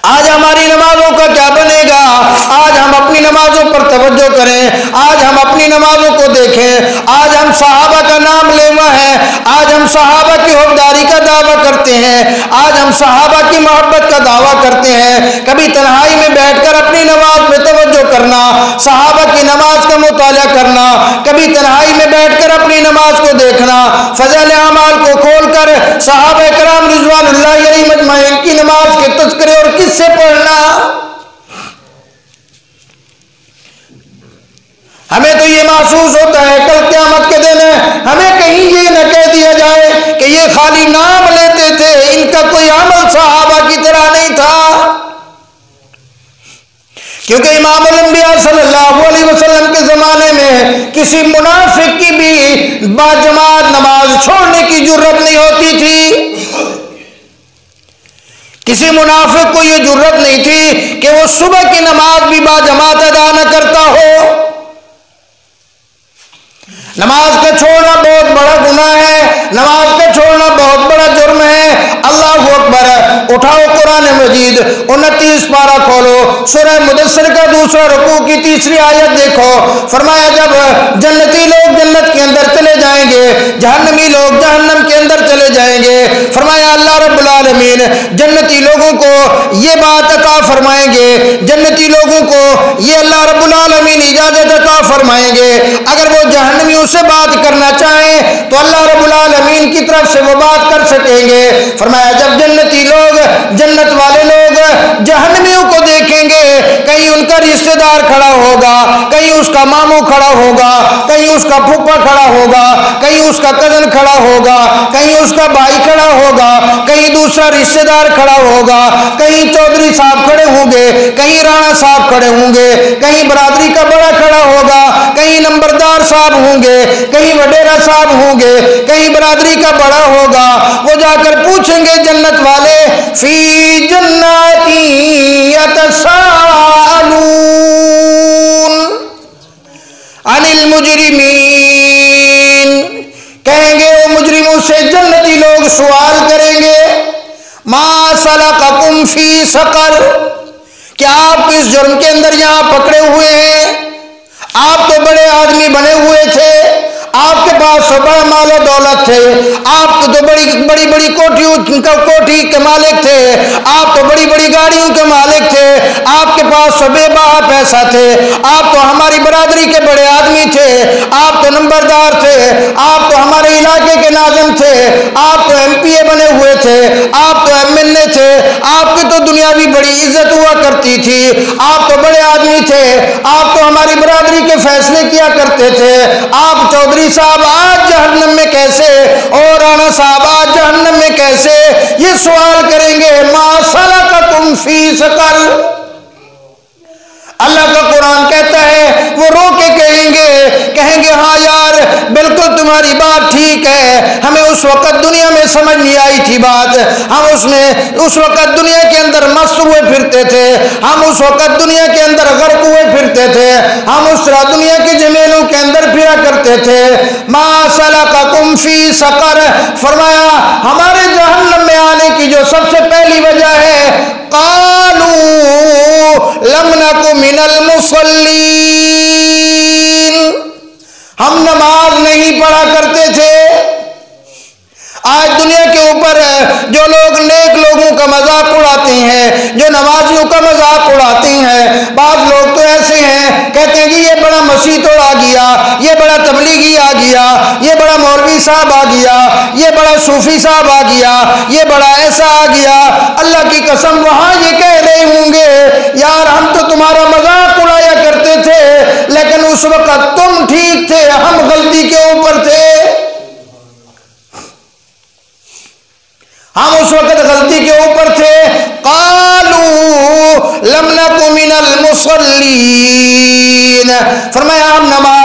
آج ہماری نمازوں کا کیا بنے گا؟ آج ہم اپنی نمازوں پر توجہ کریں، آج ہم اپنی نمازوں کو دیکھیں۔ آج ہم صحابہ کا نام لیوا ہے، آج ہم صحابہ کی حوفداری کا دعویٰ کرتے ہیں، آج ہم صحابہ کی محبت کا دعویٰ کرتے ہیں۔ کبھی تنہائی میں بیٹھ کر اپنی نماز پہ توجہ کرنا، صحابہ کی نماز کا مطالعہ کرنا، کبھی تنہائی میں بیٹھ کر اپنی نماز کو دیکھنا، فضائل اعمال کو کھول کر صحابہ کرام رضوان اللہ علیہم اجمعین کی نماز کے تذکرے اور قصے پڑھنا۔ ہمیں تو یہ محسوس ہوتا ہے کل قیامت کے دن ہمیں کہیں یہ نہ کہہ دیا جائے کہ یہ خالی نام لیتے تھے، ان کا کوئی عمل صحابہ کی طرح نہیں تھا۔ کیونکہ امام الانبیاء صلی اللہ علیہ وسلم کے زمانے میں کسی منافق کی بھی باجماعت نماز چھوڑنے کی جرت نہیں ہوتی تھی۔ کسی منافق کو یہ جرت نہیں تھی کہ وہ صبح کی نماز بھی باجماعت ادا نہ کرتا ہو۔ نماز کا چھوڑنا بہت بڑا گناہ ہے، نماز کا چھوڑنا بہت بڑا جرم ہے۔ اللہ اکبر۔ اٹھاؤ قرآن مجید 29 پارہ کھولو، سورہ مدثر کا دوسرا رکوع کی تیسری آیت دیکھو۔ فرمایا جب جنتی لوگ جنت کے اندر چلے جائیں گے، جہنمی لوگ جہنم کے اندر چلے جائیں گے، فرمایا اللہ رب العالمین جنتی لوگوں کو یہ بات عطا فرمائیں گے، جنتی لوگوں کو یہ اللہ رب العالمین اجازت عطا فرمائیں گے، اگر وہ جہنمیوں سے بات کرنا چاہیں تو اللہ رب العالمین کی طرف سے وہ بات کر سکیں گے۔ فرمایا جب جنتی لوگ، جنت والے لوگ جہنمیوں کو دیکھیں گے، کہیں ان کا رشتہ دار کھڑا ہوگا، کہیں اس کا ماموں کھڑا ہوگا، کہیں اس کا پھپھا کھڑا ہوگا، کہیں اس کا کزن کھڑا ہوگا، کہیں اس کا بھائی کھڑا ہوگا، کہیں دوسرا رشتہ دار کھڑا ہوگا، کہیں چودھری صاحب کھڑے ہوں گے، کہیں رانا صاحب کھڑے ہوں گے، کہیں برادری کا بڑا کھڑا ہوگا، کہیں نمبردار صاحب ہوں گے، کہیں وڈیرا صاحب ہوں گے، کہیں برادری کا بڑا ہوگا۔ وہ جا کر پوچھیں گے جنت والے، فی جنات یتساءلون عن المجرمین، کہیں گے وہ مجرموں سے جنتی لوگ سوال کریں گے، ما سلککم فی سقر، کیا آپ اس جرم کے اندر یہاں پکڑے ہوئے ہیں؟ آپ تو بڑے آدمی بنے ہوئے تھے، آپ کے پاس بڑا مال و دولت تھے، آپ تو بڑی بڑی کوٹھی کے مالک تھے، آپ تو بڑی بڑی گاڑیوں کے مالک تھے، آپ کے پاس بے بہا پیسہ تھے، آپ تو ہماری برادری کے بڑے آدمی تھے، آپ تو نمبردار تھے، آپ تو ہمارے علاقے کے ناظم تھے، آپ تو ایم پی اے بنے ہوئے تھے، آپ تو ایم ایل اے تھے، آپ کی تو دنیاوی بڑی عزت ہوا کرتی تھی، آپ تو بڑے آدمی تھے، آپ تو ہماری برادری کے فیصلے کیا کرتے تھے، آپ چودھری صاحب آج جہنم میں کیسے، اور رانا صاحب آج جہنم میں کیسے؟ یہ سوال کریں گے، ما سلککم فی سقر۔ اللہ کا قرآن کہتا ہے وہ رو کے کہیں گے ہاں یار بالکل تمہاری بات ٹھیک ہے، ہمیں اس وقت دنیا میں سمجھ نہیں آئی تھی بات، ہم اس وقت دنیا کے اندر مست ہوئے پھرتے تھے، ہم اس وقت دنیا کے اندر غرق ہوئے پھرتے تھے، ہم اس طرح دنیا کے جمیلوں کے اندر پھرا کرتے تھے۔ ما سلککم فی سقر، فرمایا ہمارے جہنم میں آنے کی جو سب سے پہلی وجہ ہے، قالوا لم نک من المصلین، ہم نماز نہیں پڑھا کرتے تھے۔ آج دنیا کے اوپر جو لوگ نیک لوگوں کا مذاق اڑاتے ہیں، جو نمازیوں کا مذاق اڑاتے ہیں، بعض لوگ تو ایسے ہیں کہتے ہیں کہ یہ بڑا مسیح آ گیا، یہ بڑا تبلیغی آ گیا، یہ بڑا مولوی صاحب آ گیا، یہ بڑا صوفی صاحب آ گیا، یہ بڑا ایسا آ گیا۔ اللہ کی قسم وہاں یہ کہہ رہے ہوں گے یار ہم تو تمہارا مذاق اڑایا کرتے تھے، لیکن اس وقت تم ٹھیک تھے، ہم غلطی کے اوپر تھے، ہم اس وقت غلطی کے اوپر تھے۔ قالوا لم نک من المصلین، فرمایا ہم نماز